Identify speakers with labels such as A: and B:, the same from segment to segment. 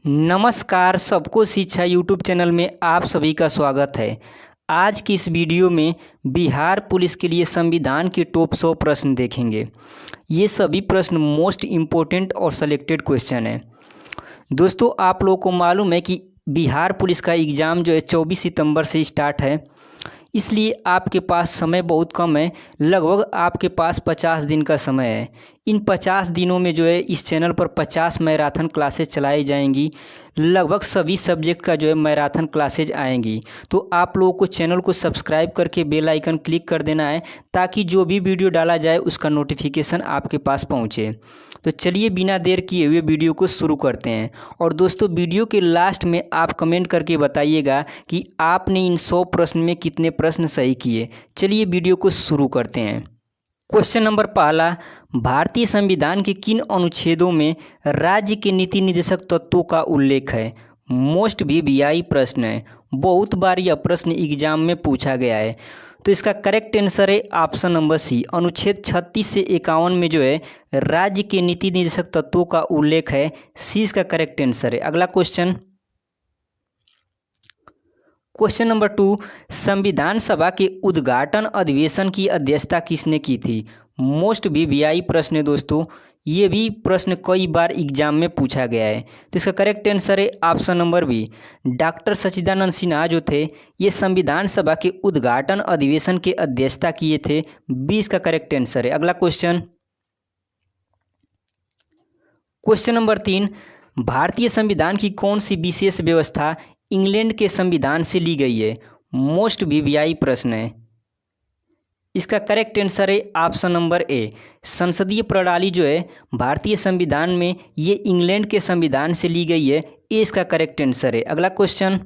A: नमस्कार, सबको शिक्षा यूट्यूब चैनल में आप सभी का स्वागत है। आज की इस वीडियो में बिहार पुलिस के लिए संविधान के टॉप 100 प्रश्न देखेंगे। ये सभी प्रश्न मोस्ट इम्पोर्टेंट और सेलेक्टेड क्वेश्चन है। दोस्तों, आप लोगों को मालूम है कि बिहार पुलिस का एग्ज़ाम जो है 24 सितंबर से स्टार्ट है, इसलिए आपके पास समय बहुत कम है। लगभग आपके पास 50 दिन का समय है। इन 50 दिनों में जो है इस चैनल पर 50 मैराथन क्लासेज चलाई जाएंगी। लगभग सभी सब्जेक्ट का जो है मैराथन क्लासेज आएंगी। तो आप लोगों को चैनल को सब्सक्राइब करके बेल आइकन क्लिक कर देना है, ताकि जो भी वीडियो डाला जाए उसका नोटिफिकेशन आपके पास पहुंचे। तो चलिए बिना देर किए हुए वीडियो को शुरू करते हैं। और दोस्तों, वीडियो के लास्ट में आप कमेंट करके बताइएगा कि आपने इन 100 प्रश्न में कितने प्रश्न सही किए। चलिए वीडियो को शुरू करते हैं। क्वेश्चन नंबर पहला, भारतीय संविधान के किन अनुच्छेदों में राज्य के नीति निर्देशक तत्वों का उल्लेख है? मोस्ट वीवीआई प्रश्न है। बहुत बार यह प्रश्न एग्जाम में पूछा गया है। तो इसका करेक्ट आंसर है ऑप्शन नंबर सी। अनुच्छेद 36 से 51 में जो है राज्य के नीति निर्देशक तत्वों का उल्लेख है। सी इसका करेक्ट आंसर है। अगला क्वेश्चन, क्वेश्चन नंबर 2, संविधान सभा के उद्घाटन अधिवेशन की अध्यक्षता किसने की थी? मोस्ट वीवीआई प्रश्न है दोस्तों। ये भी प्रश्न कई बार एग्जाम में पूछा गया है। तो इसका करेक्ट आंसर है ऑप्शन नंबर बी। डॉक्टर सच्चिदानंद सिन्हा जो थे, ये संविधान सभा के उद्घाटन अधिवेशन के अध्यक्षता किए थे। बी इसका करेक्ट आंसर है। अगला क्वेश्चन, क्वेश्चन नंबर 3, भारतीय संविधान की कौन सी विशेष व्यवस्था इंग्लैंड के संविधान से ली गई है? मोस्ट वीवीआई प्रश्न है। इसका करेक्ट आंसर है ऑप्शन नंबर ए। संसदीय प्रणाली जो है भारतीय संविधान में, ये इंग्लैंड के संविधान से ली गई है। ए इसका करेक्ट आंसर है। अगला क्वेश्चन,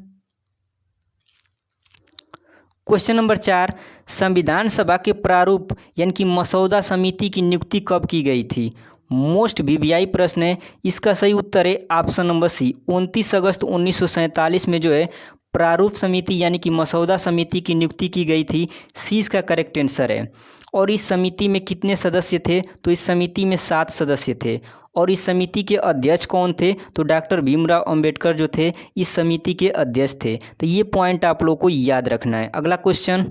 A: क्वेश्चन नंबर 4, संविधान सभा के प्रारूप यानी कि मसौदा समिति की नियुक्ति कब की गई थी? मोस्ट वीवीआई प्रश्न है। इसका सही उत्तर है ऑप्शन नंबर सी। 29 अगस्त 1947 में जो है प्रारूप समिति यानी कि मसौदा समिति की नियुक्ति की गई थी। सी इसका करेक्ट आंसर है। और इस समिति में कितने सदस्य थे? तो इस समिति में 7 सदस्य थे। और इस समिति के अध्यक्ष कौन थे? तो डॉक्टर भीमराव अंबेडकर जो थे इस समिति के अध्यक्ष थे। तो ये पॉइंट आप लोगों को याद रखना है। अगला क्वेश्चन,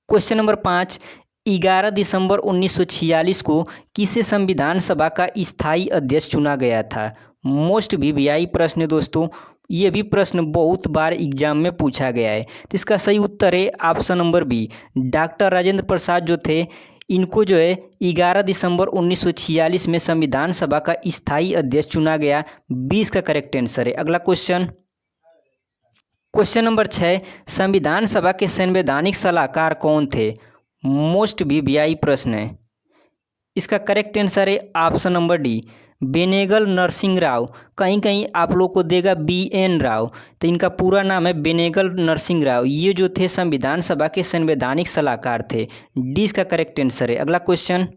A: क्वेश्चन नंबर 5, 11 दिसंबर 1946 को किसे संविधान सभा का स्थायी अध्यक्ष चुना गया था? मोस्ट वीवीआई प्रश्न है दोस्तों। ये भी प्रश्न बहुत बार एग्जाम में पूछा गया है। तो इसका सही उत्तर है option number B. Doctor Rajendra Prasad जो थे, इनको जो है 11 दिसंबर 1946 में संविधान सभा का स्थायी अध्यक्ष चुना गया। 20 का करेक्ट आंसर है। अगला क्वेश्चन, क्वेश्चन नंबर 6, संविधान सभा के संवैधानिक सलाहकार कौन थे? मोस्ट वीवीआई प्रश्न है। इसका करेक्ट आंसर है option number D, Benegal Narasimha Rao. कहीं कहीं आप लोग को देगा BN राव, तो इनका पूरा नाम है बेनेगल नरसिंह राव। ये जो थे संविधान सभा के संवैधानिक सलाहकार थे। डी इसका करेक्ट आंसर है। अगला क्वेश्चन,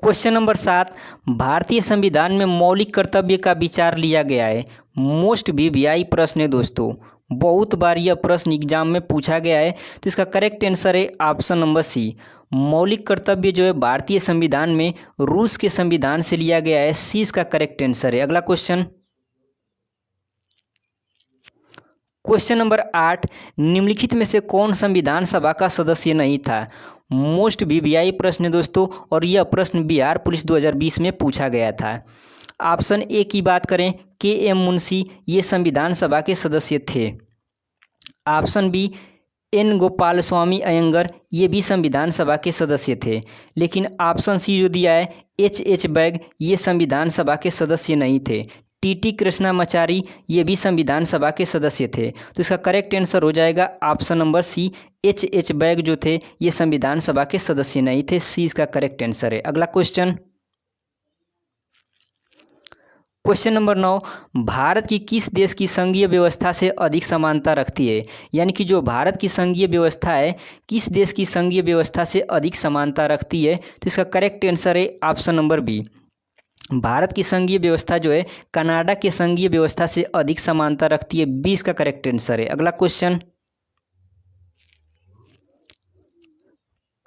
A: क्वेश्चन नंबर 7, भारतीय संविधान में मौलिक कर्तव्य का विचार लिया गया है। मोस्ट वीवीआई प्रश्न है दोस्तों। बहुत बार यह प्रश्न एग्जाम में पूछा गया है। तो इसका करेक्ट आंसर है ऑप्शन नंबर सी। मौलिक कर्तव्य जो है भारतीय संविधान में रूस के संविधान से लिया गया है। सी इसका करेक्ट आंसर है। अगला क्वेश्चन, क्वेश्चन नंबर 8, निम्नलिखित में से कौन संविधान सभा का सदस्य नहीं था? मोस्ट वीवीआई प्रश्न है दोस्तों। और यह प्रश्न बिहार पुलिस 2020 में पूछा गया था। ऑप्शन ए की बात करें, KM मुंशी, ये संविधान सभा के सदस्य थे। Option B, N Gopal Swami Iyengar, ये भी संविधान सभा के सदस्य थे। लेकिन ऑप्शन सी जो दिया है, H बैग, ये संविधान सभा के सदस्य नहीं थे। TT कृष्णामाचारी, ये भी संविधान सभा के सदस्य थे। तो इसका करेक्ट आंसर हो जाएगा option number C. H bag जो थे ये संविधान सभा के सदस्य नहीं थे। सी इसका करेक्ट आंसर है। अगला क्वेश्चन, क्वेश्चन नंबर 9, भारत की किस देश की संघीय व्यवस्था से अधिक समानता रखती है? यानी कि जो भारत की संघीय व्यवस्था है, किस देश की संघीय व्यवस्था से अधिक समानता रखती है? तो इसका करेक्ट आंसर है ऑप्शन नंबर बी। भारत की संघीय व्यवस्था जो है कनाडा के संघीय व्यवस्था से अधिक समानता रखती है। 20 का करेक्ट आंसर है। अगला क्वेश्चन,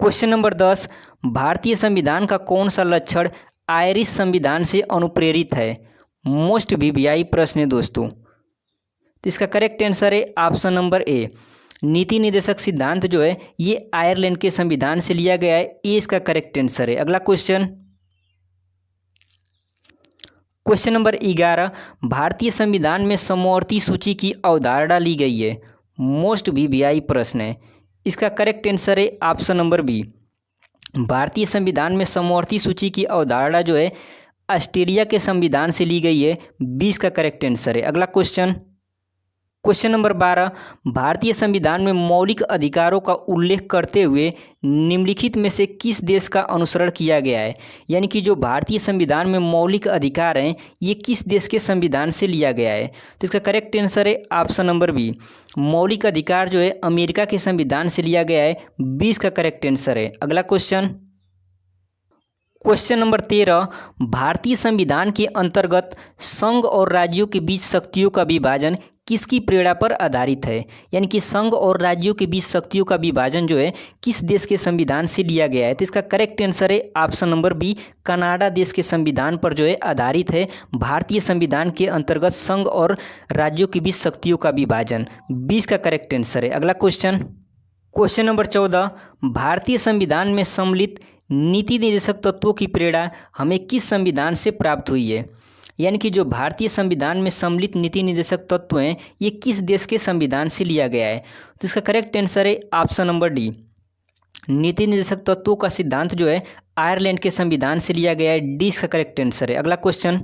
A: क्वेश्चन नंबर 10, भारतीय संविधान का कौन सा लक्षण आयरिश संविधान से अनुप्रेरित है? मोस्ट वीवीआई प्रश्न है दोस्तों। तो इसका करेक्ट आंसर है ऑप्शन नंबर ए। नीति निर्देशक सिद्धांत जो है ये आयरलैंड के संविधान से लिया गया है, ये इसका करेक्ट आंसर है। अगला क्वेश्चन, क्वेश्चन नंबर 11, भारतीय संविधान में समवर्ती सूची की अवधारणा ली गई है? मोस्ट वीवीआई प्रश्न है। इसका करेक्ट आंसर है ऑप्शन नंबर बी। भारतीय संविधान में समवर्ती सूची की अवधारणा जो है ऑस्ट्रेलिया के संविधान से ली गई है, 20 का करेक्ट आंसर है। अगला क्वेश्चन, क्वेश्चन नंबर 12, भारतीय संविधान में मौलिक अधिकारों का उल्लेख करते हुए निम्नलिखित में से किस देश का अनुसरण किया गया है? यानी कि जो भारतीय संविधान में मौलिक अधिकार हैं ये किस देश के संविधान से लिया गया है? तो इसका करेक्ट आंसर है ऑप्शन नंबर बी। मौलिक अधिकार जो है अमेरिका के संविधान से लिया गया है, 20 का करेक्ट आंसर है। अगला क्वेश्चन, क्वेश्चन नंबर 13, भारतीय संविधान के अंतर्गत संघ और राज्यों के बीच शक्तियों का विभाजन किसकी प्रेरणा पर आधारित है? यानी कि संघ और राज्यों के बीच शक्तियों का विभाजन जो है किस देश के संविधान से लिया गया है? तो इसका करेक्ट आंसर है ऑप्शन नंबर बी। कनाडा देश के संविधान पर जो है आधारित है भारतीय संविधान के अंतर्गत संघ और राज्यों के बीच शक्तियों का विभाजन, 20 का करेक्ट आंसर है। अगला क्वेश्चन, क्वेश्चन नंबर 14, भारतीय संविधान में सम्मिलित नीति निर्देशक तत्वों की प्रेरणा हमें किस संविधान से प्राप्त हुई है? यानी कि जो भारतीय संविधान में सम्मिलित नीति निर्देशक तत्व हैं ये किस देश के संविधान से लिया गया है? तो इसका करेक्ट आंसर है ऑप्शन नंबर डी। नीति निर्देशक तत्वों का सिद्धांत जो है आयरलैंड के संविधान से लिया गया है, डी इसका करेक्ट आंसर है। अगला question,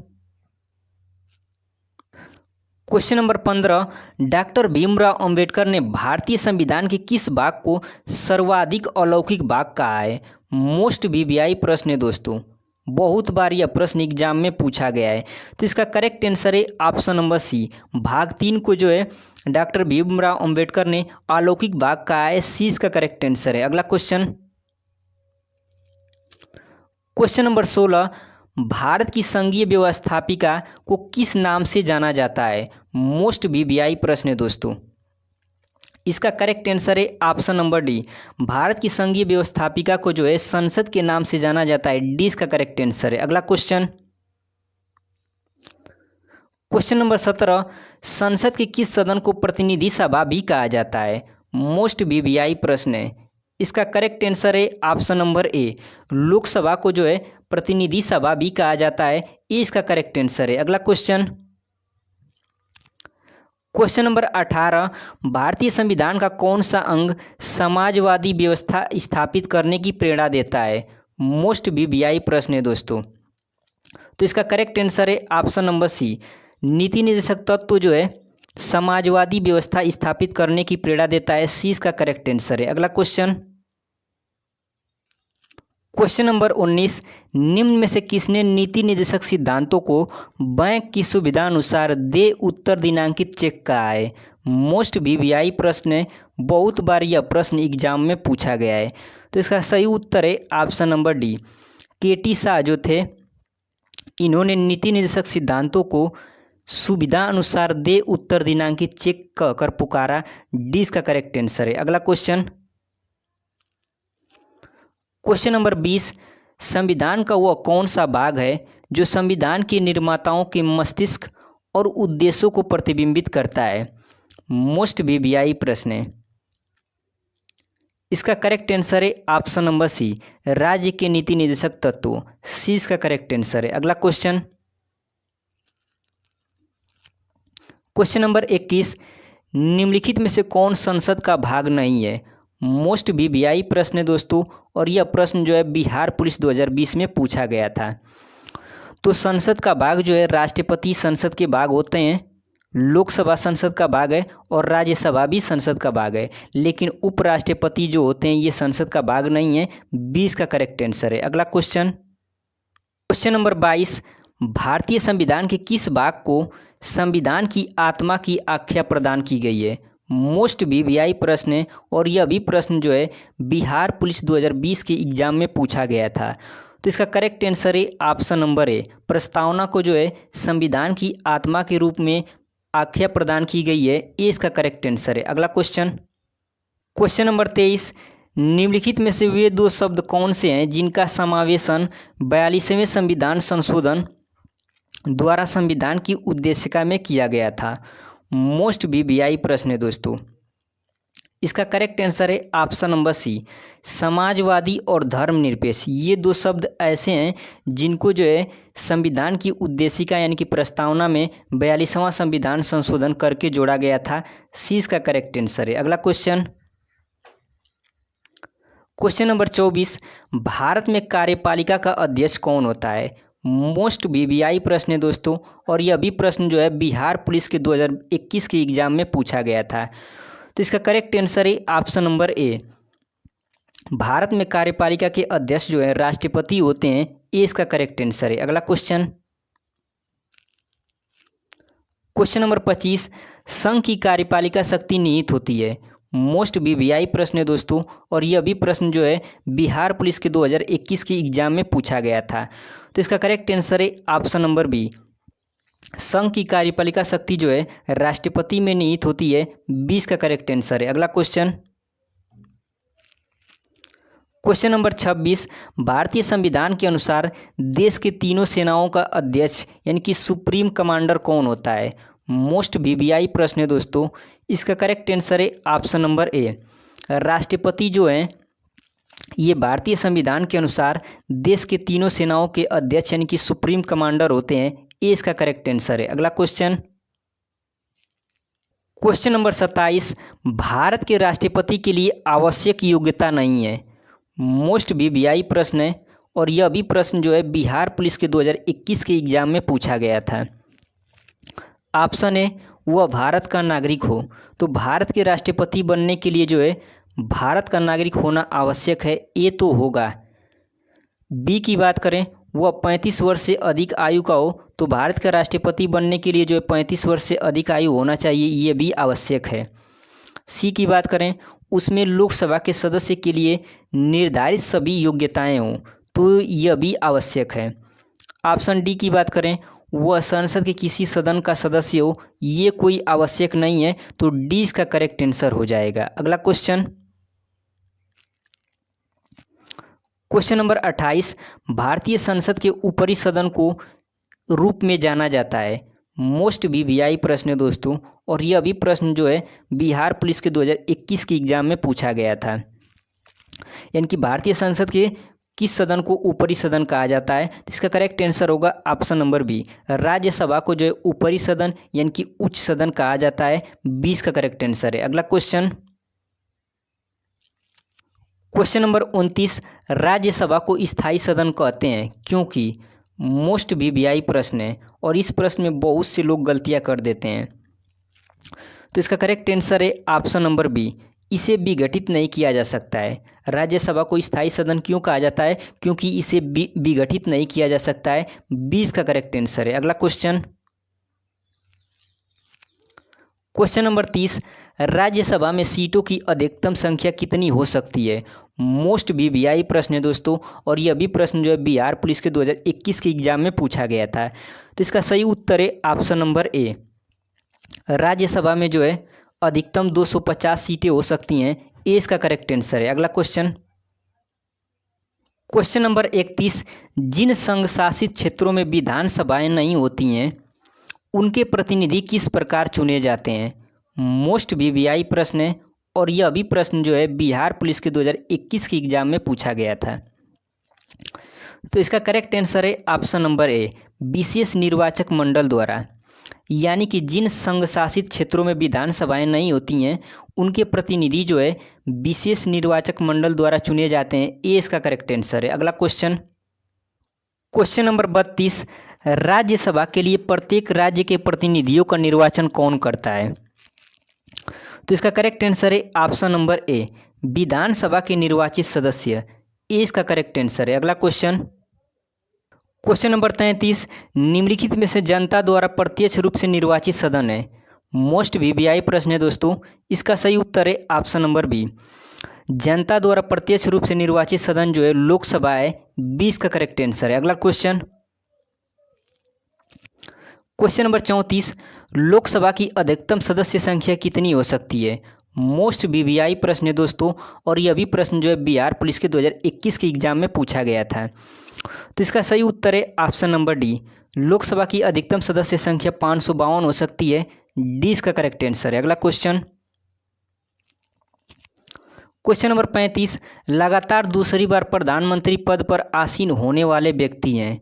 A: question number 15, doctor Bhimrao Ambedkar ने भारतीय संविधान के किस भाग को सर्वाधिक अलौकिक भाग कहा है? मोस्ट वीवीआई प्रश्न है दोस्तों, बहुत बार यह प्रश्न एग्जाम में पूछा गया है। तो इसका करेक्ट आंसर है ऑप्शन नंबर सी। भाग 3 को जो है डॉक्टर भीमराव अंबेडकर ने अलौकिक भाग कहा है, सी इसका करेक्ट आंसर है। अगला क्वेश्चन, क्वेश्चन नंबर 16, भारत की संघीय व्यवस्थापिका को किस नाम से जाना जाता है? मोस्ट वीवीआई प्रश्न है दोस्तों। इसका करेक्ट आंसर है ऑप्शन नंबर डी। भारत की संघीय व्यवस्थापिका को जो है संसद के नाम से जाना जाता है, डी इसका करेक्ट आंसर है। अगला क्वेश्चन, क्वेश्चन नंबर 17, संसद के किस सदन को प्रतिनिधि सभा भी कहा जाता है? मोस्ट वीवीआई प्रश्न है। इसका करेक्ट आंसर है ऑप्शन नंबर ए। लोकसभा को जो है प्रतिनिधि सभा भी कहा जाता है, ये इसका करेक्ट आंसर है। अगला क्वेश्चन, क्वेश्चन नंबर 18, भारतीय संविधान का कौन सा अंग समाजवादी व्यवस्था स्थापित करने की प्रेरणा देता है? मोस्ट वीवीआई प्रश्न है दोस्तों। तो इसका करेक्ट आंसर है ऑप्शन नंबर सी। नीति निर्देशक तत्व जो है समाजवादी व्यवस्था स्थापित करने की प्रेरणा देता है, सी इसका करेक्ट आंसर है। अगला क्वेश्चन, क्वेश्चन नंबर 19, निम्न में से किसने नीति निर्देशक सिद्धांतों को बैंक की सुविधा अनुसार दे उत्तर दिनांकित चेक कहा है? मोस्ट वीवीआई प्रश्न है, बहुत बार यह प्रश्न एग्जाम में पूछा गया है। तो इसका सही उत्तर है ऑप्शन नंबर डी। केटी शाह जो थे इन्होंने नीति निर्देशक सिद्धांतों को सुविधा अनुसार दे उत्तर दिनांकित चेक कर पुकारा, डी इसका करेक्ट आंसर है। अगला क्वेश्चन, क्वेश्चन नंबर 20, संविधान का वह कौन सा भाग है जो संविधान के निर्माताओं के मस्तिष्क और उद्देश्यों को प्रतिबिंबित करता है? मोस्ट वीवीआई प्रश्न है। इसका करेक्ट आंसर है ऑप्शन नंबर सी, राज्य के नीति निर्देशक तत्व, सी इसका करेक्ट आंसर है। अगला क्वेश्चन, क्वेश्चन नंबर 21, निम्नलिखित में से कौन संसद का भाग नहीं है? मोस्ट वीवीआई प्रश्न है दोस्तों, और यह प्रश्न जो है बिहार पुलिस 2020 में पूछा गया था। तो संसद का भाग जो है राष्ट्रपति संसद के भाग होते हैं, लोकसभा संसद का भाग है और राज्यसभा भी संसद का भाग है, लेकिन उपराष्ट्रपति जो होते हैं ये संसद का भाग नहीं है, 20 का करेक्ट आंसर है। अगला क्वेश्चन, क्वेश्चन नंबर 22, भारतीय संविधान के किस भाग को संविधान की आत्मा की आख्या प्रदान की गई है? मोस्ट वीवीआई प्रश्न है, और यह भी प्रश्न जो है बिहार पुलिस 2020 के एग्जाम में पूछा गया था। तो इसका करेक्ट आंसर है ऑप्शन नंबर ए। प्रस्तावना को जो है संविधान की आत्मा के रूप में आख्या प्रदान की गई है, ये इसका करेक्ट आंसर है। अगला क्वेश्चन, क्वेश्चन नंबर 23, निम्नलिखित में से वे दो शब्द कौन से हैं जिनका समावेशन 42वें संविधान संशोधन द्वारा संविधान की उद्देशिका में किया गया था? मोस्ट वीवीआई प्रश्न है दोस्तों। इसका करेक्ट आंसर है ऑप्शन नंबर सी, समाजवादी और धर्मनिरपेक्ष। ये दो शब्द ऐसे हैं जिनको जो है संविधान की उद्देशिका यानी कि प्रस्तावना में 42वां संविधान संशोधन करके जोड़ा गया था। सी इसका करेक्ट आंसर है। अगला क्वेश्चन नंबर 24, भारत में कार्यपालिका का अध्यक्ष कौन होता है? मोस्ट वीवीआई प्रश्न है दोस्तों, और यह भी प्रश्न जो है बिहार पुलिस के 2021 के एग्जाम में पूछा गया था। तो इसका करेक्ट आंसर है ऑप्शन नंबर ए, भारत में कार्यपालिका के अध्यक्ष जो है राष्ट्रपति होते हैं। ये इसका करेक्ट आंसर है। अगला क्वेश्चन नंबर 25, संघ की कार्यपालिका शक्ति निहित होती है। मोस्ट वीवीआई प्रश्न है दोस्तों, और यह भी प्रश्न जो है बिहार पुलिस के 2021 के एग्जाम में पूछा गया था। तो इसका करेक्ट आंसर है ऑप्शन नंबर बी, संघ की कार्यपालिका शक्ति जो है राष्ट्रपति में निहित होती है। 20 का करेक्ट आंसर है। अगला क्वेश्चन नंबर 26, भारतीय संविधान के अनुसार देश के तीनों सेनाओं का अध्यक्ष यानी कि सुप्रीम कमांडर कौन होता है? मोस्ट वीवीआई प्रश्न है दोस्तों। इसका करेक्ट आंसर है ऑप्शन नंबर ए, राष्ट्रपति जो हैं ये भारतीय संविधान के अनुसार देश के तीनों सेनाओं के अध्यक्ष यानी कि सुप्रीम कमांडर होते हैं। ये इसका करेक्ट आंसर है। अगला क्वेश्चन नंबर 27, भारत के राष्ट्रपति के लिए आवश्यक योग्यता नहीं है। मोस्ट वीवीआई प्रश्न है, और यह भी प्रश्न जो है बिहार पुलिस के 2021 के एग्जाम में पूछा गया था। ऑप्शन है वह भारत का नागरिक हो। तो भारत के राष्ट्रपति बनने के लिए जो है भारत का नागरिक होना आवश्यक है, ये तो होगा। बी की बात करें, वह 35 वर्ष से अधिक आयु का हो। तो भारत का राष्ट्रपति बनने के लिए जो है 35 वर्ष से अधिक आयु होना चाहिए, ये भी आवश्यक है। सी की बात करें, उसमें लोकसभा के सदस्य के लिए निर्धारित सभी योग्यताएं हों, तो यह भी आवश्यक है। ऑप्शन डी की बात करें, वह संसद के किसी सदन का सदस्य हो, ये कोई आवश्यक नहीं है। तो डी इसका करेक्ट आंसर हो जाएगा। अगला क्वेश्चन नंबर 28, भारतीय संसद के ऊपरी सदन को रूप में जाना जाता है। मोस्ट वीवीआई प्रश्न है दोस्तों, और यह भी प्रश्न जो है बिहार पुलिस के 2021 के एग्जाम में पूछा गया था। यानी कि भारतीय संसद के किस सदन को ऊपरी सदन कहा जाता है? तो इसका करेक्ट आंसर होगा ऑप्शन नंबर बी, राज्यसभा को जो है ऊपरी सदन यानी कि उच्च सदन कहा जाता है। 20 का करेक्ट आंसर है। अगला क्वेश्चन नंबर 29, राज्यसभा को स्थायी सदन कहते हैं क्योंकि? मोस्ट वीवीआई प्रश्न है, और इस प्रश्न में बहुत से लोग गलतियां कर देते हैं। तो इसका करेक्ट आंसर है ऑप्शन नंबर बी, इसे विघटित नहीं किया जा सकता है। राज्यसभा को स्थायी सदन क्यों कहा जाता है? क्योंकि इसे विघटित नहीं किया जा सकता है। 20 का करेक्ट आंसर है। अगला क्वेश्चन नंबर 30, राज्यसभा में सीटों की अधिकतम संख्या कितनी हो सकती है? मोस्ट वीवीआई प्रश्न है दोस्तों, और यह भी प्रश्न जो है बिहार पुलिस के 2021 के एग्जाम में पूछा गया था। तो इसका सही उत्तर है ऑप्शन नंबर ए, राज्यसभा में जो है अधिकतम 250 सीटें हो सकती हैं। ए इसका करेक्ट आंसर है। अगला क्वेश्चन नंबर 31, जिन संघ शासित क्षेत्रों में विधानसभाएं नहीं होती हैं उनके प्रतिनिधि किस प्रकार चुने जाते हैं? मोस्ट वीवीआई प्रश्न है, और यह भी प्रश्न जो है बिहार पुलिस के 2021 के एग्जाम में पूछा गया था। तो इसका करेक्ट आंसर है ऑप्शन नंबर ए, विशेष निर्वाचक मंडल द्वारा। यानी कि जिन संघ शासित क्षेत्रों में विधानसभाएं नहीं होती हैं उनके प्रतिनिधि जो है विशेष निर्वाचक मंडल द्वारा चुने जाते हैं। ये इसका करेक्ट आंसर है। अगला क्वेश्चन नंबर 32, राज्यसभा के लिए प्रत्येक राज्य के प्रतिनिधियों का निर्वाचन कौन करता है? तो इसका करेक्ट आंसर है ऑप्शन नंबर ए, विधानसभा के निर्वाचित सदस्य। ए इसका करेक्ट आंसर है। अगला क्वेश्चन नंबर 33, निम्नलिखित में से जनता द्वारा प्रत्यक्ष रूप से निर्वाचित सदन है। मोस्ट वीवीआई प्रश्न है दोस्तों। इसका सही उत्तर है ऑप्शन नंबर बी, जनता द्वारा प्रत्यक्ष रूप से निर्वाचित सदन जो है लोकसभा है। 20 का करेक्ट आंसर है। अगला क्वेश्चन नंबर 34, लोकसभा की अधिकतम सदस्य संख्या कितनी हो सकती है? मोस्ट वीवीआई प्रश्न है दोस्तों, और यह भी प्रश्न जो है बिहार पुलिस के 2021 के एग्जाम में पूछा गया था। तो इसका सही उत्तर है ऑप्शन नंबर डी। लोकसभा की अधिकतम सदस्य संख्या 552 हो सकती है, डी इसका करेक्ट आंसर है। अगला क्वेश्चन नंबर 35, लगातार दूसरी बार प्रधानमंत्री पद पर आसीन होने वाले व्यक्ति हैं।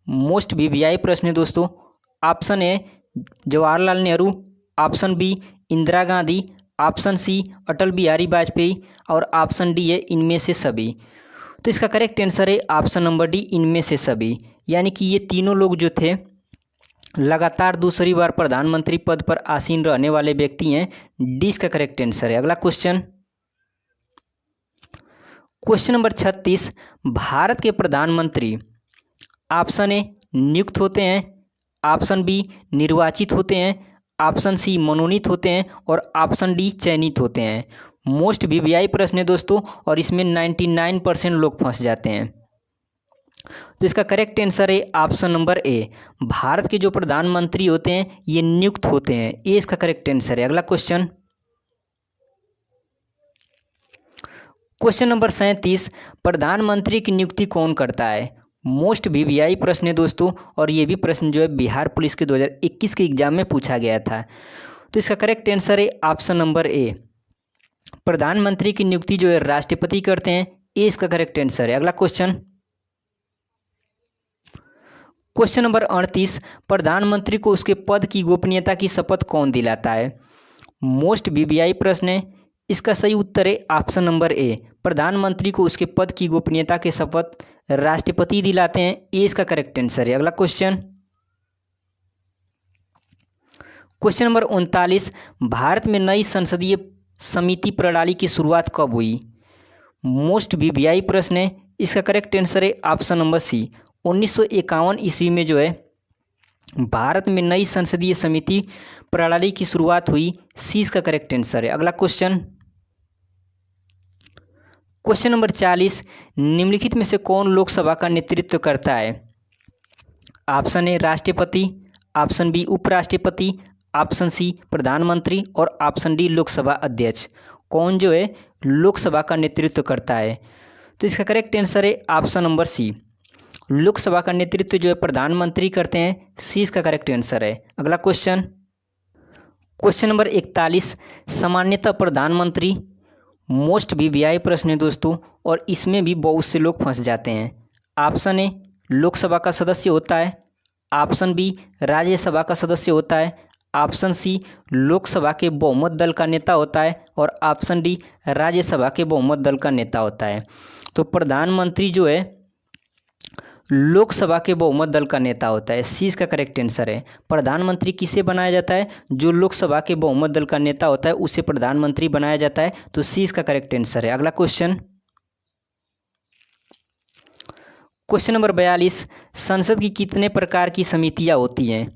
A: मोस्ट वीवीआई प्रश्न है दोस्तों। Option A Jawaharlal Nehru, option B Indira Gandhi, option C Atal Bihari Vajpayee और ऑप्शन डी है इनमें से सभी। तो इसका करेक्ट आंसर है ऑप्शन नंबर डी, इनमें से सभी। यानी कि ये तीनों लोग जो थे लगातार दूसरी बार प्रधानमंत्री पद पर आसीन रहने वाले व्यक्ति हैं, डी इसका करेक्ट आंसर है। अगला क्वेश्चन नंबर 36, भारत के प्रधानमंत्री ऑप्शन ए नियुक्त होते हैं, ऑप्शन बी निर्वाचित होते हैं, ऑप्शन सी मनोनीत होते हैं और ऑप्शन डी चयनित होते हैं। मोस्ट वीवीआई प्रश्न है दोस्तों, और इसमें 99% लोग फंस जाते हैं। तो इसका करेक्ट आंसर है ऑप्शन नंबर ए। भारत के जो प्रधानमंत्री होते हैं ये नियुक्त होते हैं, ये इसका करेक्ट आंसर है। अगला क्वेश्चन नंबर 37, प्रधानमंत्री की नियुक्ति कौन करता है। मोस्ट वीवीआई प्रश्न है दोस्तों, और ये भी प्रश्न जो है बिहार पुलिस के 2021 के एग्जाम में पूछा गया था। तो इसका करेक्ट आंसर है ऑप्शन नंबर ए। प्रधानमंत्री की नियुक्ति जो है राष्ट्रपति करते हैं, ये इसका करेक्ट आंसर है। अगला क्वेश्चन नंबर 38, प्रधानमंत्री को उसके पद की गोपनीयता की शपथ कौन दिलाता है। मोस्ट वीवीआई प्रश्न है। इसका सही उत्तर है ऑप्शन नंबर ए। प्रधानमंत्री को उसके पद की गोपनीयता की शपथ राष्ट्रपति दिलाते हैं, ये इसका करेक्ट आंसर है। अगला क्वेश्चन नंबर 39, भारत में नई संसदीय समिति प्रणाली की शुरुआत कब हुई। मोस्ट वीवीआई प्रश्न है। इसका करेक्ट आंसर है ऑप्शन नंबर सी। 1951 ईस्वी में जो है भारत में नई संसदीय समिति प्रणाली की शुरुआत हुई, सी इसका करेक्ट आंसर है। अगला क्वेश्चन नंबर 40, निम्नलिखित में से कौन लोकसभा का नेतृत्व करता है। ऑप्शन ए राष्ट्रपति, ऑप्शन बी उपराष्ट्रपति, ऑप्शन सी प्रधानमंत्री और ऑप्शन डी लोकसभा अध्यक्ष। कौन जो है लोकसभा का नेतृत्व करता है। तो इसका करेक्ट आंसर है ऑप्शन नंबर सी। लोकसभा का नेतृत्व जो है प्रधानमंत्री करते हैं, सी इसका करेक्ट आंसर है। अगला क्वेश्चन नंबर 41, सामान्यतः प्रधानमंत्री। मोस्ट वीवीआई प्रश्न है दोस्तों, और इसमें भी बहुत से लोग फंस जाते हैं। ऑप्शन ए लोकसभा का सदस्य होता है, ऑप्शन बी राज्यसभा का सदस्य होता है, ऑप्शन सी लोकसभा के बहुमत दल का नेता होता है और ऑप्शन डी राज्यसभा के बहुमत दल का नेता होता है। तो प्रधानमंत्री जो है लोकसभा के बहुमत दल का नेता होता है, सी इसका करेक्ट आंसर है। प्रधानमंत्री किसे बनाया जाता है, जो लोकसभा के बहुमत दल का नेता होता है उसे प्रधानमंत्री बनाया जाता है, तो सी इसका करेक्ट आंसर है। अगला क्वेश्चन नंबर 42, संसद की कितने प्रकार की समितियां होती हैं।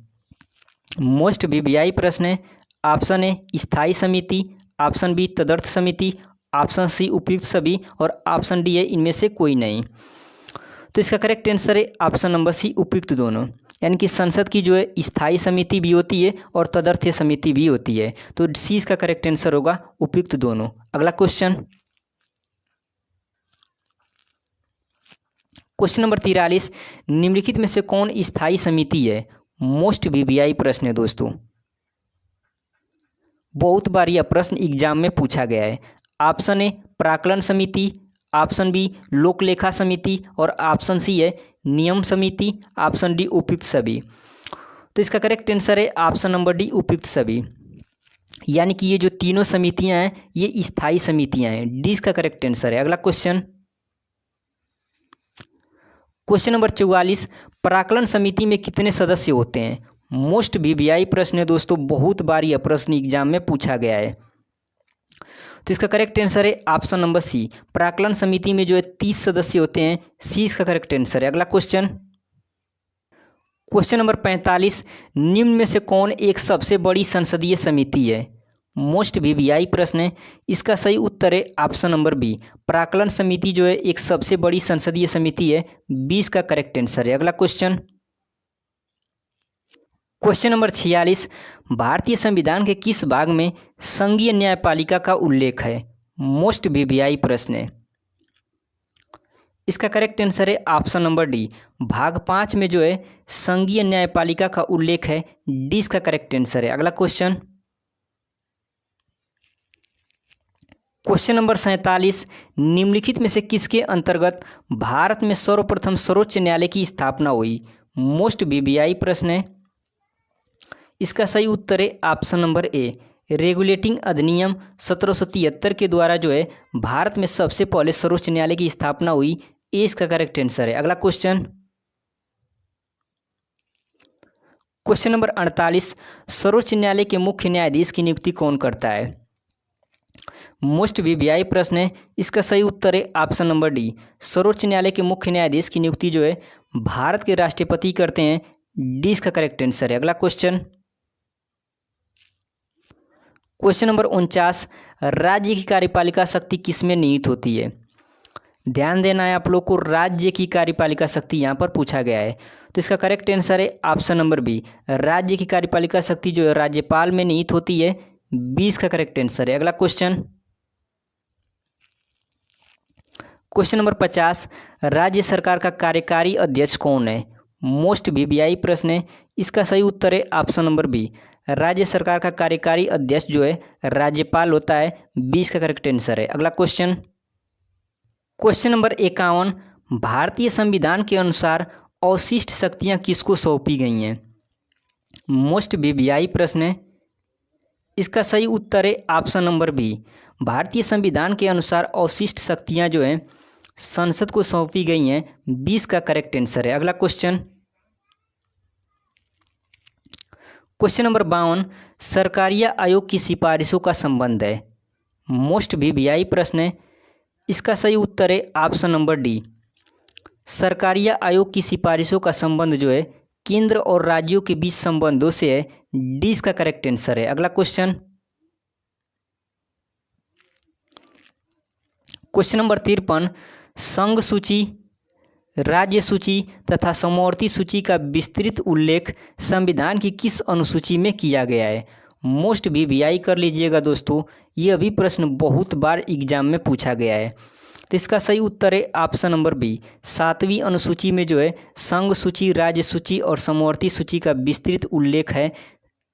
A: मोस्ट वीवीआई प्रश्न है। ऑप्शन ए स्थायी समिति, ऑप्शन बी तदर्थ समिति, ऑप्शन सी उपयुक्त सभी और ऑप्शन डी है इनमें से कोई नहीं। तो इसका करेक्ट आंसर है ऑप्शन नंबर सी, उपयुक्त दोनों। यानी कि संसद की जो है स्थायी समिति भी होती है और तदर्थ समिति भी होती है, तो सी इसका करेक्ट आंसर होगा, उपयुक्त दोनों। अगला क्वेश्चन नंबर 43, निम्नलिखित में से कौन स्थायी समिति है। मोस्ट वीवीआई प्रश्न है दोस्तों, बहुत बार यह प्रश्न एग्जाम में पूछा गया है। ऑप्शन ए प्राक्कलन समिति, ऑप्शन बी लोक लेखा समिति और ऑप्शन सी है नियम समिति, ऑप्शन डी उपयुक्त सभी। तो इसका करेक्ट आंसर है ऑप्शन नंबर डी, उपयुक्त सभी। यानी कि ये जो तीनों समितियां हैं ये स्थायी समितियां हैं, डी इसका करेक्ट आंसर है। अगला क्वेश्चन नंबर 44, प्राक्कलन समिति में कितने सदस्य होते हैं। मोस्ट वीवीआई प्रश्न है दोस्तों, बहुत बार यह प्रश्न एग्जाम में पूछा गया है। तो इसका करेक्ट आंसर है ऑप्शन नंबर सी। प्राक्कलन समिति में जो है 30 सदस्य होते हैं, सी इसका करेक्ट आंसर है। अगला क्वेश्चन नंबर 45, निम्न में से कौन एक सबसे बड़ी संसदीय समिति है। मोस्ट वीवीआई प्रश्न है। इसका सही उत्तर है ऑप्शन नंबर बी। प्राक्कलन समिति जो है एक सबसे बड़ी संसदीय समिति है, 20 का करेक्ट आंसर है। अगला क्वेश्चन क्वेश्चन नंबर 46, भारतीय संविधान के किस भाग में संघीय न्यायपालिका का उल्लेख है? मोस्ट वीवीआई प्रश्न है। इसका करेक्ट आंसर है ऑप्शन नंबर डी, भाग 5 में जो है संघीय न्यायपालिका का उल्लेख है। डी इसका करेक्ट आंसर है। अगला क्वेश्चन, क्वेश्चन नंबर 47, निम्नलिखित में से किसके अंतर्गत भारत में सर्वप्रथम सर्वोच्च न्यायालय की स्थापना हुई? मोस्ट वीवीआई प्रश्न है। इसका सही उत्तर है ऑप्शन नंबर ए, रेगुलेटिंग अधिनियम 1773 के द्वारा जो है भारत में सबसे पहले सर्वोच्च न्यायालय की स्थापना हुई। ए इसका करेक्ट आंसर है। अगला क्वेश्चन, क्वेश्चन नंबर 48, सर्वोच्च न्यायालय के मुख्य न्यायाधीश की नियुक्ति कौन करता है? मोस्ट वीवीआई प्रश्न है। इसका सही उत्तर है ऑप्शन नंबर डी, सर्वोच्च न्यायालय के मुख्य न्यायाधीश की नियुक्ति जो है भारत के राष्ट्रपति करते हैं। डी इसका करेक्ट आंसर है। अगला क्वेश्चन, क्वेश्चन नंबर 49, राज्य की कार्यपालिका शक्ति किसमें निहित होती है? ध्यान देना है आप लोग को, राज्य की कार्यपालिका शक्ति यहाँ पर पूछा गया है। तो इसका करेक्ट आंसर है ऑप्शन नंबर बी, राज्य की कार्यपालिका शक्ति जो है राज्यपाल में निहित होती है। 20 का करेक्ट आंसर है। अगला क्वेश्चन, क्वेश्चन नंबर 50, राज्य सरकार का कार्यकारी अध्यक्ष कौन है? मोस्ट वीवीआई प्रश्न है। इसका सही उत्तर है ऑप्शन नंबर बी, राज्य सरकार का कार्यकारी अध्यक्ष जो है राज्यपाल होता है। 20 का करेक्ट आंसर है। अगला क्वेश्चन, क्वेश्चन नंबर 51, भारतीय संविधान के अनुसार अवशिष्ट शक्तियां किसको सौंपी गई हैं? मोस्ट वीवीआई प्रश्न है। इसका सही उत्तर है ऑप्शन नंबर बी, भारतीय संविधान के अनुसार अवशिष्ट शक्तियां जो हैं संसद को सौंपी गई हैं। 20 का करेक्ट आंसर है। अगला क्वेश्चन, क्वेश्चन नंबर 52, सरकारिया आयोग की सिफारिशों का संबंध है? मोस्ट वीवीआई प्रश्न है। इसका सही उत्तर है ऑप्शन नंबर डी, सरकारिया आयोग की सिफारिशों का संबंध जो है केंद्र और राज्यों के बीच संबंधों से है। डी इसका करेक्ट आंसर है। अगला क्वेश्चन, क्वेश्चन नंबर 53, संघ सूची, राज्य सूची तथा समवर्ती सूची का विस्तृत उल्लेख संविधान की किस अनुसूची में किया गया है? मोस्ट वीवीआई कर लीजिएगा दोस्तों, ये अभी प्रश्न बहुत बार एग्जाम में पूछा गया है। तो इसका सही उत्तर है ऑप्शन नंबर बी, 7वीं अनुसूची में जो है संघ सूची, राज्य सूची और समवर्ती सूची का विस्तृत उल्लेख है।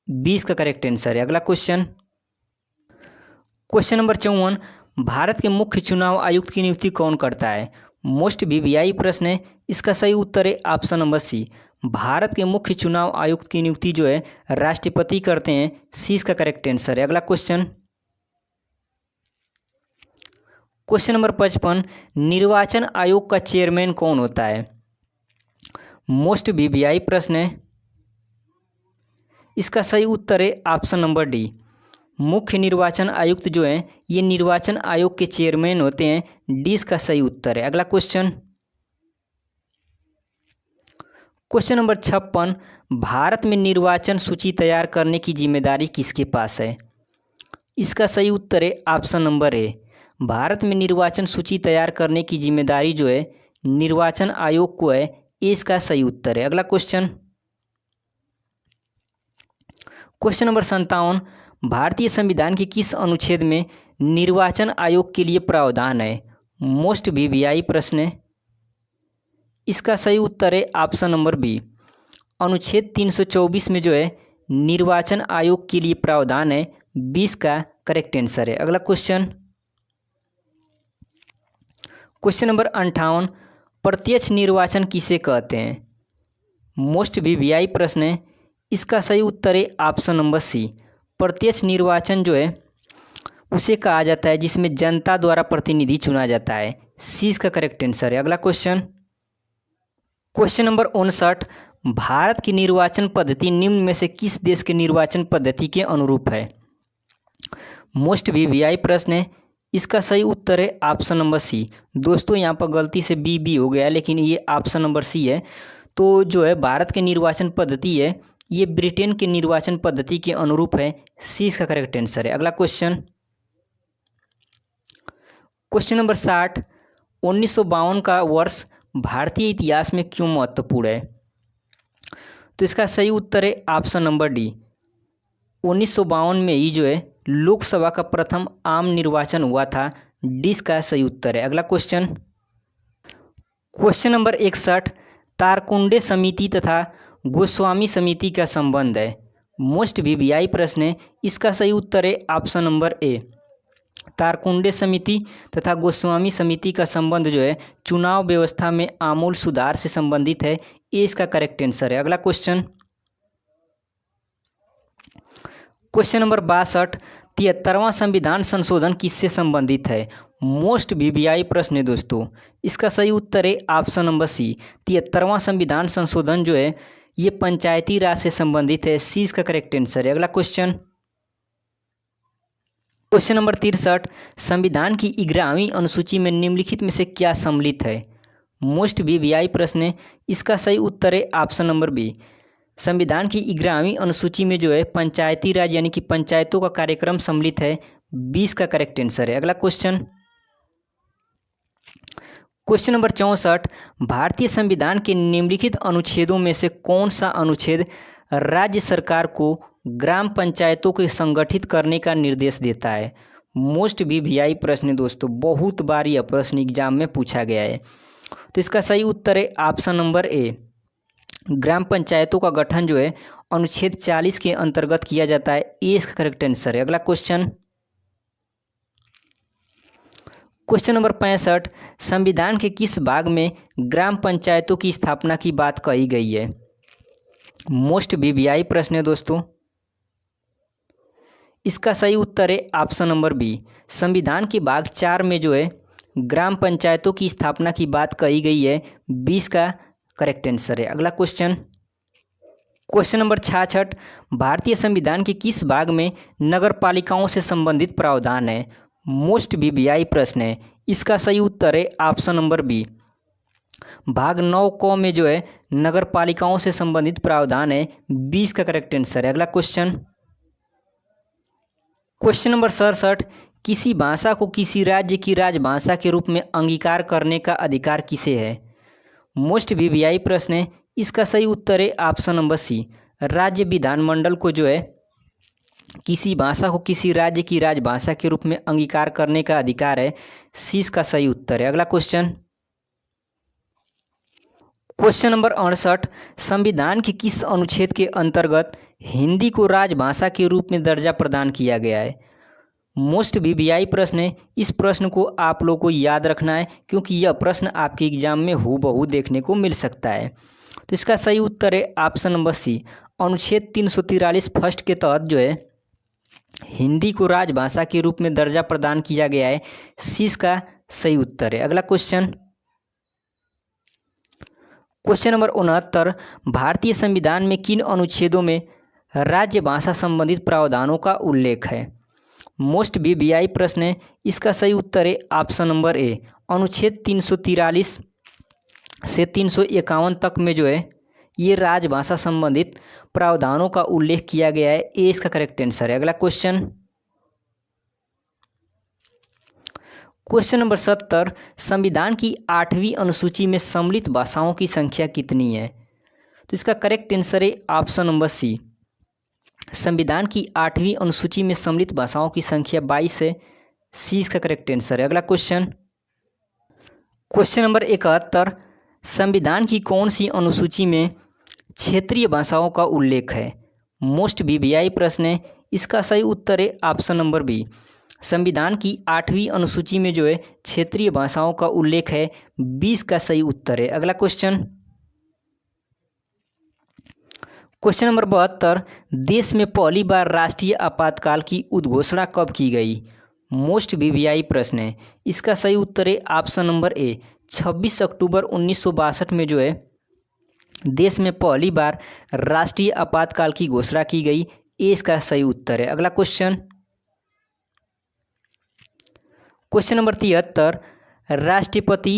A: 20 का करेक्ट आंसर है। अगला क्वेश्चन, क्वेश्चन नंबर 54, भारत के मुख्य चुनाव आयुक्त की नियुक्ति कौन करता है? मोस्ट वीवीआई प्रश्न है। इसका सही उत्तर है ऑप्शन नंबर सी, भारत के मुख्य चुनाव आयुक्त की नियुक्ति जो है राष्ट्रपति करते हैं। सी इसका करेक्ट आंसर है। अगला क्वेश्चन, क्वेश्चन नंबर 55, निर्वाचन आयोग का चेयरमैन कौन होता है? मोस्ट वीवीआई प्रश्न है। इसका सही उत्तर है ऑप्शन नंबर डी, मुख्य निर्वाचन आयुक्त जो हैं ये निर्वाचन आयोग के चेयरमैन होते हैं। डी इसका सही उत्तर है। अगला क्वेश्चन, क्वेश्चन नंबर 56, भारत में निर्वाचन सूची तैयार करने की जिम्मेदारी किसके पास है? इसका सही उत्तर है ऑप्शन नंबर ए, भारत में निर्वाचन सूची तैयार करने की जिम्मेदारी जो है निर्वाचन आयोग को है। ए इसका सही उत्तर है। अगला क्वेश्चन, क्वेश्चन नंबर 57, भारतीय संविधान के किस अनुच्छेद में निर्वाचन आयोग के लिए प्रावधान है? मोस्ट वीवीआई प्रश्न है। इसका सही उत्तर है ऑप्शन नंबर बी, अनुच्छेद 324 में जो है निर्वाचन आयोग के लिए प्रावधान है। 20 का करेक्ट आंसर है। अगला क्वेश्चन, क्वेश्चन नंबर 58, प्रत्यक्ष निर्वाचन किसे कहते हैं? मोस्ट वीवीआई प्रश्न है। इसका सही उत्तर है ऑप्शन नंबर सी, प्रत्यक्ष निर्वाचन जो है उसे कहा जाता है जिसमें जनता द्वारा प्रतिनिधि चुना जाता है। सी इसका करेक्ट आंसर है। अगला क्वेश्चन, क्वेश्चन नंबर 59, भारत की निर्वाचन पद्धति निम्न में से किस देश के निर्वाचन पद्धति के अनुरूप है? मोस्ट वीवीआई प्रश्न है। इसका सही उत्तर है ऑप्शन नंबर सी। दोस्तों यहाँ पर गलती से बी हो गया, लेकिन ये ऑप्शन नंबर सी है। तो जो है भारत की निर्वाचन पद्धति है ये ब्रिटेन के निर्वाचन पद्धति के अनुरूप है। सी इसका करेक्ट आंसर है। अगला क्वेश्चन, क्वेश्चन नंबर 60, 1952 का वर्ष भारतीय इतिहास में क्यों महत्वपूर्ण है? तो इसका सही उत्तर है ऑप्शन नंबर डी। 1952 में ही जो है लोकसभा का प्रथम आम निर्वाचन हुआ था। डी इसका सही उत्तर है। अगला क्वेश्चन, क्वेश्चन नंबर 61, तारकुंडे समिति तथा गोस्वामी समिति का संबंध है। मोस्ट वीवीआई प्रश्न है। इसका सही उत्तर है ऑप्शन नंबर ए। तारकुंडे समिति तथा गोस्वामी समिति का संबंध जो है चुनाव व्यवस्था में आमूल सुधार से संबंधित है। ये इसका करेक्ट आंसर है। अगला क्वेश्चन, क्वेश्चन नंबर 62, 73वां संविधान संशोधन किससे संबंधित है। मोस्ट वीवीआई प्रश्न है दोस्तों। इसका सही उत्तर है ऑप्शन नंबर सी। 73वां संविधान संशोधन जो है ये पंचायती राज से संबंधित है। सी इसका करेक्ट आंसर है। अगला क्वेश्चन, क्वेश्चन नंबर 63, संविधान की 11वीं अनुसूची में निम्नलिखित में से क्या सम्मिलित है। मोस्ट वीवीआई प्रश्न है। इसका सही उत्तर है ऑप्शन नंबर बी। संविधान की 11वीं अनुसूची में जो है पंचायती राज यानी कि पंचायतों का कार्यक्रम सम्मिलित है। 20 का करेक्ट आंसर है। अगला क्वेश्चन, क्वेश्चन नंबर 64, भारतीय संविधान के निम्नलिखित अनुच्छेदों में से कौन सा अनुच्छेद राज्य सरकार को ग्राम पंचायतों को संगठित करने का निर्देश देता है। मोस्ट वीवीआई प्रश्न है दोस्तों। बहुत बार यह प्रश्न एग्जाम में पूछा गया है। तो इसका सही उत्तर है ऑप्शन नंबर ए। ग्राम पंचायतों का गठन जो है अनुच्छेद 40 के अंतर्गत किया जाता है। ये इसका करेक्ट आंसर है। अगला क्वेश्चन, क्वेश्चन नंबर 65, संविधान के किस भाग में ग्राम पंचायतों की स्थापना की बात कही गई है। मोस्ट वीवीआई प्रश्न है दोस्तों। इसका सही उत्तर है ऑप्शन नंबर बी। संविधान के भाग 4 में जो है ग्राम पंचायतों की स्थापना की बात कही गई है। 20 का करेक्ट आंसर है। अगला क्वेश्चन, क्वेश्चन नंबर 66, भारतीय संविधान के किस भाग में नगर पालिकाओं से संबंधित प्रावधान है। मोस्ट वीवीआई प्रश्न है। इसका सही उत्तर है ऑप्शन नंबर बी। भाग 9 क में जो है नगर पालिकाओं से संबंधित प्रावधान है। 20 का करेक्ट आंसर है। अगला क्वेश्चन, क्वेश्चन नंबर 67, किसी भाषा को किसी राज्य की राजभाषा के रूप में अंगीकार करने का अधिकार किसे है। मोस्ट वीवीआई प्रश्न है। इसका सही उत्तर है ऑप्शन नंबर सी। राज्य विधानमंडल को जो है किसी भाषा को किसी राज्य की राजभाषा के रूप में अंगीकार करने का अधिकार है। सी इसका सही उत्तर है। अगला क्वेश्चन, क्वेश्चन नंबर 68, संविधान के किस अनुच्छेद के अंतर्गत हिंदी को राजभाषा के रूप में दर्जा प्रदान किया गया है। मोस्ट वीवीआई प्रश्न है। इस प्रश्न को आप लोगों को याद रखना है क्योंकि यह प्रश्न आपके एग्जाम में हूबहू देखने को मिल सकता है। तो इसका सही उत्तर है ऑप्शन नंबर सी। अनुच्छेद 343 फर्स्ट के तहत जो है हिंदी को राजभाषा के रूप में दर्जा प्रदान किया गया है। सी इसका सही उत्तर है। अगला क्वेश्चन, क्वेश्चन नंबर 69, भारतीय संविधान में किन अनुच्छेदों में राज्य भाषा संबंधित प्रावधानों का उल्लेख है। मोस्ट वीवीआई प्रश्न है। इसका सही उत्तर है ऑप्शन नंबर ए। अनुच्छेद 343 से 351 तक में जो है ये राजभाषा संबंधित प्रावधानों का उल्लेख किया गया है। ए इसका करेक्ट आंसर है। अगला क्वेश्चन, क्वेश्चन नंबर 70, संविधान की 8वीं अनुसूची में सम्मिलित भाषाओं की संख्या कितनी है। तो इसका करेक्ट आंसर है ऑप्शन नंबर सी। संविधान की 8वीं अनुसूची में सम्मिलित भाषाओं की संख्या 22 है। सी इसका करेक्ट आंसर है। अगला क्वेश्चन, क्वेश्चन नंबर 71, संविधान की कौन सी अनुसूची में क्षेत्रीय भाषाओं का उल्लेख है। मोस्ट वीवीआई प्रश्न है। इसका सही उत्तर है ऑप्शन नंबर बी। संविधान की 8वीं अनुसूची में जो है क्षेत्रीय भाषाओं का उल्लेख है। 20 का सही उत्तर है। अगला क्वेश्चन, क्वेश्चन नंबर 72, देश में पहली बार राष्ट्रीय आपातकाल की उद्घोषणा कब की गई। मोस्ट वीवीआई प्रश्न है। इसका सही उत्तर है ऑप्शन नंबर ए। 26 अक्टूबर 1962 में जो है देश में पहली बार राष्ट्रीय आपातकाल की घोषणा की गई। ए इसका सही उत्तर है। अगला क्वेश्चन, क्वेश्चन नंबर 73, राष्ट्रपति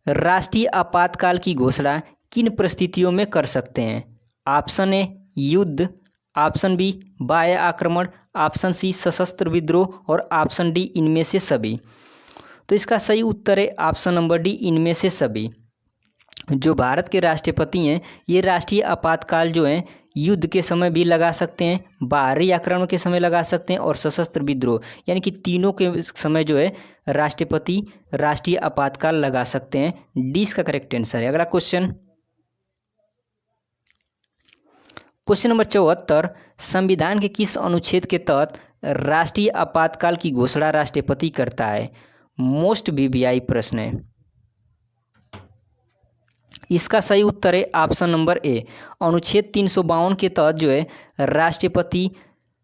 A: राष्ट्रीय आपातकाल की घोषणा किन परिस्थितियों में कर सकते हैं। ऑप्शन ए युद्ध, ऑप्शन बी बाह्य आक्रमण, ऑप्शन सी सशस्त्र विद्रोह और ऑप्शन डी इनमें से सभी। तो इसका सही उत्तर है ऑप्शन नंबर डी, इनमें से सभी। जो भारत के राष्ट्रपति हैं ये राष्ट्रीय आपातकाल जो है युद्ध के समय भी लगा सकते हैं, बाहरी आक्रमण के समय लगा सकते हैं और सशस्त्र विद्रोह, यानी कि तीनों के समय जो है राष्ट्रपति राष्ट्रीय आपातकाल लगा सकते हैं। डी इसका करेक्ट आंसर है। अगला क्वेश्चन, क्वेश्चन नंबर 74, संविधान के किस अनुच्छेद के तहत राष्ट्रीय आपातकाल की घोषणा राष्ट्रपति करता है? मोस्ट वीवीआई प्रश्न है। इसका सही उत्तर है ऑप्शन नंबर ए, अनुच्छेद 352 के तहत जो है राष्ट्रपति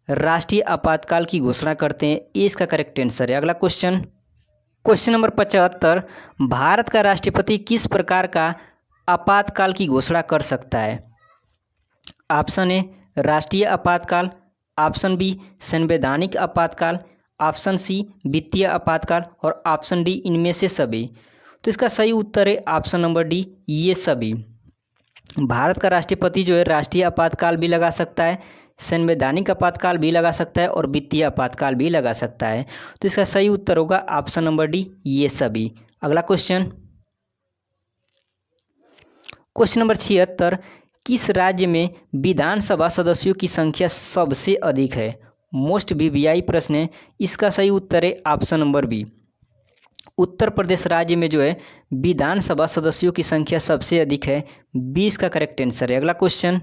A: राष्ट्रीय आपातकाल की घोषणा करते हैं। ये इसका करेक्ट आंसर है। अगला क्वेश्चन, क्वेश्चन नंबर 75, भारत का राष्ट्रपति किस प्रकार का आपातकाल की घोषणा कर सकता है? ऑप्शन ए राष्ट्रीय आपातकाल, ऑप्शन बी संवैधानिक आपातकाल, ऑप्शन सी वित्तीय आपातकाल और ऑप्शन डी इनमें से सभी। तो इसका सही उत्तर है ऑप्शन नंबर डी, ये सभी। भारत का राष्ट्रपति जो है राष्ट्रीय आपातकाल भी लगा सकता है, संवैधानिक आपातकाल भी लगा सकता है और वित्तीय आपातकाल भी लगा सकता है। तो इसका सही उत्तर होगा ऑप्शन नंबर डी, ये सभी। अगला क्वेश्चन, क्वेश्चन नंबर 76, किस राज्य में विधानसभा सदस्यों की संख्या सबसे अधिक है? मोस्ट वीवीआई प्रश्न है। इसका सही उत्तर है option number B, Uttar Pradesh राज्य में जो है विधानसभा सदस्यों की संख्या सबसे अधिक है। 20 का करेक्ट आंसर है। अगला क्वेश्चन,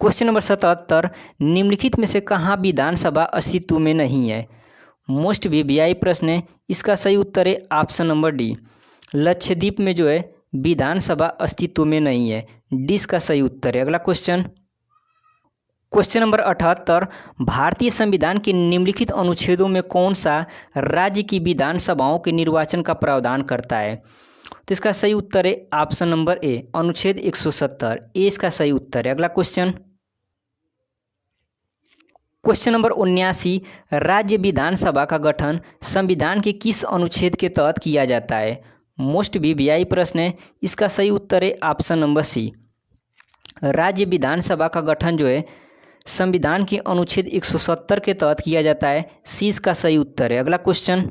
A: क्वेश्चन नंबर 77, निम्नलिखित में से कहाँ विधानसभा अस्तित्व में नहीं है? मोस्ट वीवीआई प्रश्न है। इसका सही उत्तर है ऑप्शन नंबर डी, लक्षद्वीप में जो है विधानसभा अस्तित्व में नहीं है। डी इसका सही उत्तर है। अगला क्वेश्चन, क्वेश्चन नंबर 78, भारतीय संविधान के निम्नलिखित अनुच्छेदों में कौन सा राज्य की विधानसभाओं के निर्वाचन का प्रावधान करता है? तो इसका सही उत्तर है ऑप्शन नंबर ए, अनुच्छेद 170। ए इसका सही उत्तर है। अगला क्वेश्चन, क्वेश्चन नंबर 79, राज्य विधानसभा का गठन संविधान के किस अनुच्छेद के तहत किया जाता है? मोस्ट वीवीआई प्रश्न है। इसका सही उत्तर है ऑप्शन नंबर सी, राज्य विधानसभा का गठन जो है संविधान के अनुच्छेद 170 के तहत किया जाता है। सी इसका सही उत्तर है। अगला क्वेश्चन,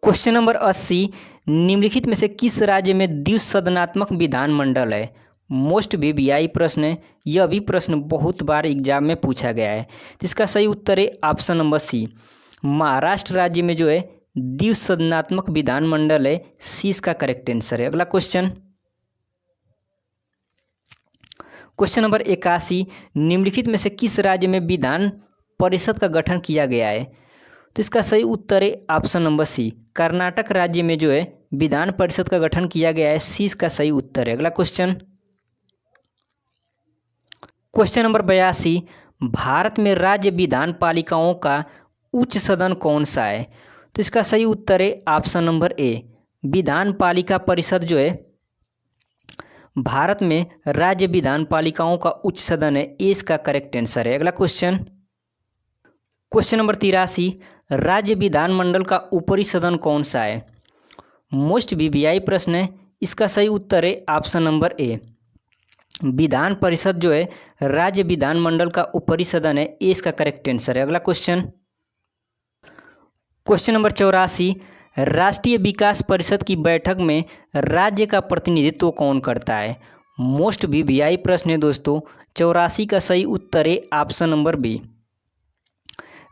A: क्वेश्चन नंबर 80, निम्नलिखित में से किस राज्य में द्विसदनात्मक विधानमंडल है? मोस्ट वीवीआई प्रश्न है। यह भी प्रश्न बहुत बार एग्जाम में पूछा गया है। तो इसका सही उत्तर है ऑप्शन नंबर सी, महाराष्ट्र राज्य में जो है द्विसदनात्मक विधानमंडल है। सी इसका करेक्ट आंसर है। अगला क्वेश्चन, क्वेश्चन नंबर 81, निम्नलिखित में से किस राज्य में विधान परिषद का गठन किया गया है? तो इसका सही उत्तर है ऑप्शन नंबर सी, कर्नाटक राज्य में जो है विधान परिषद का गठन किया गया है। सी इसका सही उत्तर है। अगला क्वेश्चन, क्वेश्चन नंबर 82, भारत में राज्य विधान पालिकाओं का उच्च सदन कौन सा है? तो इसका सही उत्तर है ऑप्शन नंबर ए, विधान पालिका परिषद जो है भारत में राज्य विधान पालिकाओं का उच्च सदन है। ए इसका करेक्ट आंसर है। अगला क्वेश्चन, क्वेश्चन नंबर 83, राज्य विधानमंडल का ऊपरी सदन कौन सा है? मोस्ट वीवीआई प्रश्न है। इसका सही उत्तर है option number A, Vidhan Parishad जो है राज्य विधानमंडल का ऊपरी सदन है। ए इसका करेक्ट आंसर है। अगला क्वेश्चन, क्वेश्चन नंबर 84, राष्ट्रीय विकास परिषद की बैठक में राज्य का प्रतिनिधित्व कौन करता है? मोस्ट वीवीआई प्रश्न है दोस्तों। 84 का सही उत्तर है ऑप्शन नंबर बी,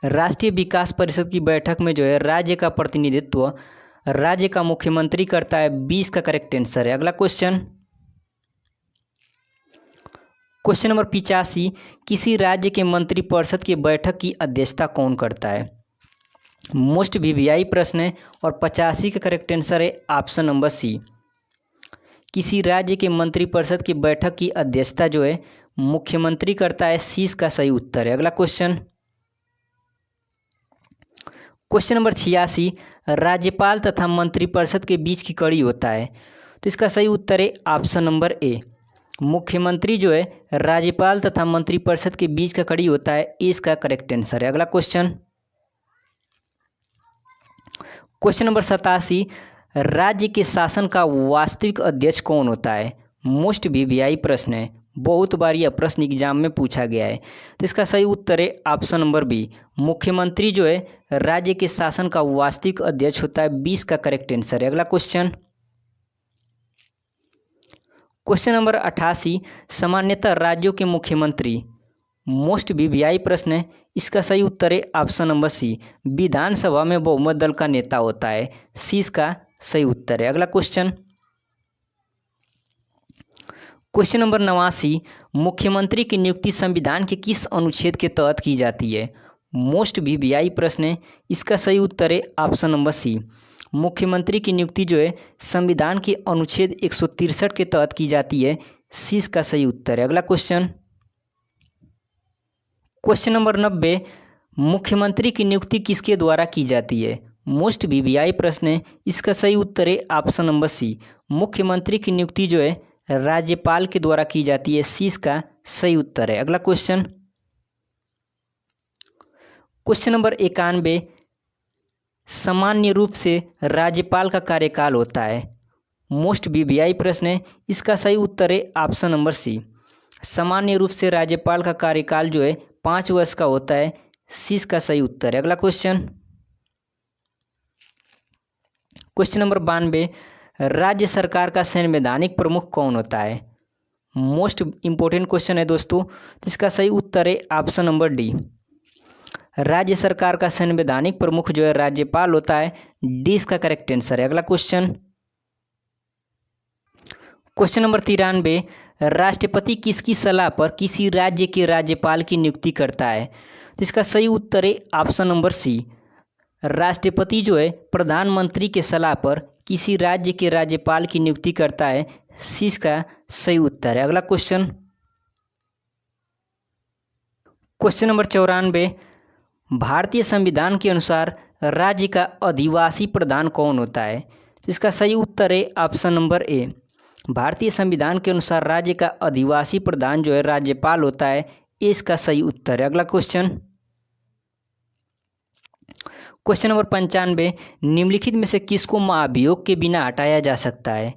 A: राष्ट्रीय विकास परिषद की बैठक में जो है राज्य का प्रतिनिधित्व राज्य का मुख्यमंत्री करता है। 20 का करेक्ट आंसर है। अगला क्वेश्चन, क्वेश्चन नंबर 85, किसी राज्य के मंत्रिपरिषद की बैठक की अध्यक्षता कौन करता है? मोस्ट वीवीआई प्रश्न है और 85 का करेक्ट आंसर है ऑप्शन नंबर सी, किसी राज्य के मंत्रिपरिषद की बैठक की अध्यक्षता जो है मुख्यमंत्री करता है। सी इसका सही उत्तर है। अगला क्वेश्चन, क्वेश्चन नंबर 86, राज्यपाल तथा मंत्रिपरिषद के बीच की कड़ी होता है। तो इसका सही उत्तर है ऑप्शन नंबर ए, मुख्यमंत्री जो है राज्यपाल तथा मंत्रिपरिषद के बीच का कड़ी होता है। ए इसका करेक्ट आंसर है। अगला क्वेश्चन, क्वेश्चन नंबर 87, राज्य के शासन का वास्तविक अध्यक्ष कौन होता है? मोस्ट वीवीआई प्रश्न है। बहुत बार यह प्रश्न एग्जाम में पूछा गया है। तो इसका सही उत्तर है ऑप्शन नंबर बी। मुख्यमंत्री जो है राज्य के शासन का वास्तविक अध्यक्ष होता है। 20 का करेक्ट आंसर है। अगला क्वेश्चन नंबर 88, सामान्यतः राज्यों के मुख्यमंत्री। मोस्ट वीवीआई प्रश्न है। इसका सही उत्तर है ऑप्शन नंबर सी। विधानसभा में बहुमत दल का नेता होता है। सी इसका सही उत्तर है। अगला क्वेश्चन नंबर 89, मुख्यमंत्री की नियुक्ति संविधान के किस अनुच्छेद के तहत की जाती है। मोस्ट वीवीआई प्रश्न है। इसका सही उत्तर है ऑप्शन नंबर सी। मुख्यमंत्री की नियुक्ति जो है संविधान के अनुच्छेद 163 के तहत की जाती है। सी इसका सही उत्तर है। अगला क्वेश्चन नंबर 90, मुख्यमंत्री की नियुक्ति किसके द्वारा की जाती है। मोस्ट वीवीआई प्रश्न है। इसका सही उत्तर है ऑप्शन नंबर सी। मुख्यमंत्री की नियुक्ति जो है राज्यपाल के द्वारा की जाती है। सी इसका सही उत्तर है। अगला क्वेश्चन नंबर 91, सामान्य रूप से राज्यपाल का कार्यकाल होता है। मोस्ट वीवीआई प्रश्न है। इसका सही उत्तर है ऑप्शन नंबर सी। सामान्य रूप से राज्यपाल का कार्यकाल जो है 5 वर्ष का होता है। सी इसका सही उत्तर है। अगला क्वेश्चन नंबर 92, राज्य सरकार का संवैधानिक प्रमुख कौन होता है। मोस्ट इंपॉर्टेंट क्वेश्चन है दोस्तों। तो इसका सही उत्तर है ऑप्शन नंबर डी। राज्य सरकार का संवैधानिक प्रमुख जो है राज्यपाल होता है। डी इसका करेक्ट आंसर है। अगला क्वेश्चन नंबर 93, राष्ट्रपति किसकी सलाह पर किसी राज्य के राज्यपाल की नियुक्ति करता है। तो इसका सही उत्तर है ऑप्शन नंबर सी। राष्ट्रपति जो है प्रधानमंत्री के सलाह पर किसी राज्य के राज्यपाल की नियुक्ति करता है। सी इसका सही उत्तर है। अगला क्वेश्चन नंबर 94, भारतीय संविधान के अनुसार राज्य का अधिवासी प्रधान कौन होता है। तो इसका सही उत्तर है ऑप्शन नंबर ए। भारतीय संविधान के अनुसार राज्य का अधिवासी प्रधान जो है राज्यपाल होता है। ए इसका सही उत्तर है। अगला क्वेश्चन नंबर 95, निम्नलिखित में से किसको महाभियोग के बिना हटाया जा सकता है।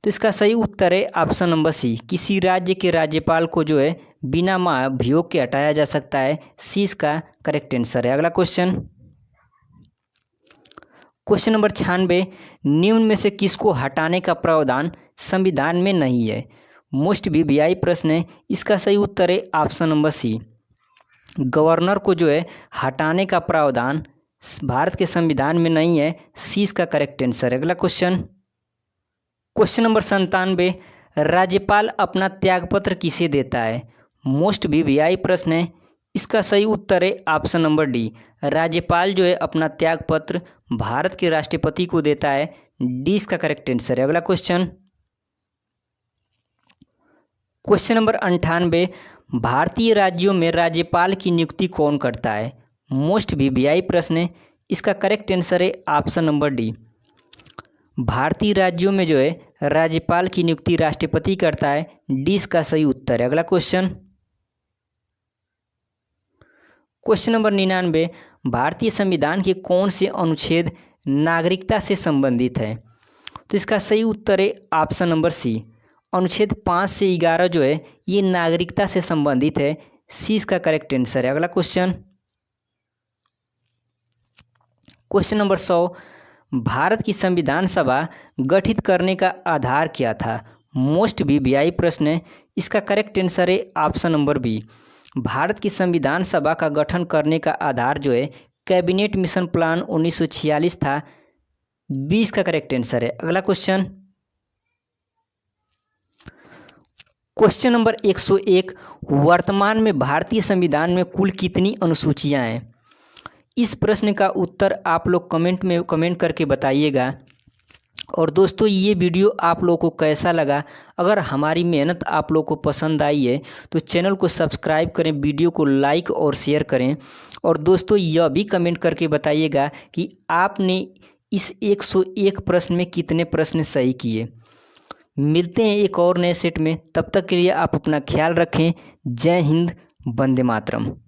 A: तो इसका सही उत्तर है ऑप्शन नंबर सी। किसी राज्य के राज्यपाल को जो है बिना महाभियोग के हटाया जा सकता है। सी इसका करेक्ट आंसर है। अगला क्वेश्चन नंबर 96, निम्न में से किसको हटाने का प्रावधान संविधान में नहीं है। मोस्ट वीवीआई प्रश्न है। इसका सही उत्तर है ऑप्शन नंबर सी। गवर्नर को जो है हटाने का प्रावधान भारत के संविधान में नहीं है। सी इसका करेक्ट आंसर है। अगला क्वेश्चन नंबर 97, राज्यपाल अपना त्यागपत्र किसे देता है। मोस्ट वीवीआई प्रश्न है। इसका सही उत्तर है ऑप्शन नंबर डी। राज्यपाल जो है अपना त्यागपत्र भारत के राष्ट्रपति को देता है। डी इसका करेक्ट आंसर है। अगला क्वेश्चन नंबर 98, भारतीय राज्यों में राज्यपाल की नियुक्ति कौन करता है। मोस्ट वीवीआई प्रश्न है। इसका करेक्ट आंसर है ऑप्शन नंबर डी। भारतीय राज्यों में जो है राज्यपाल की नियुक्ति राष्ट्रपति करता है। डी इसका सही उत्तर है। अगला क्वेश्चन नंबर 99, भारतीय संविधान के कौन से अनुच्छेद नागरिकता से संबंधित है। तो इसका सही उत्तर है ऑप्शन नंबर सी। अनुच्छेद 5 से 11 जो है ये नागरिकता से संबंधित है। सी इसका करेक्ट आंसर है। अगला क्वेश्चन नंबर 100, भारत की संविधान सभा गठित करने का आधार क्या था। मोस्ट वीवीआई प्रश्न है। इसका करेक्ट आंसर है ऑप्शन नंबर बी। भारत की संविधान सभा का गठन करने का आधार जो है कैबिनेट मिशन प्लान 1946 था। 20 का करेक्ट आंसर है। अगला क्वेश्चन नंबर 101, वर्तमान में भारतीय संविधान में कुल कितनी अनुसूचियां हैं। इस प्रश्न का उत्तर आप लोग कमेंट करके बताइएगा। और दोस्तों ये वीडियो आप लोगों को कैसा लगा। अगर हमारी मेहनत आप लोगों को पसंद आई है तो चैनल को सब्सक्राइब करें, वीडियो को लाइक और शेयर करें। और दोस्तों यह भी कमेंट करके बताइएगा कि आपने इस 101 प्रश्न में कितने प्रश्न सही किए। मिलते हैं एक और नए सेट में। तब तक के लिए आप अपना ख्याल रखें। जय हिंद, वंदे मातरम।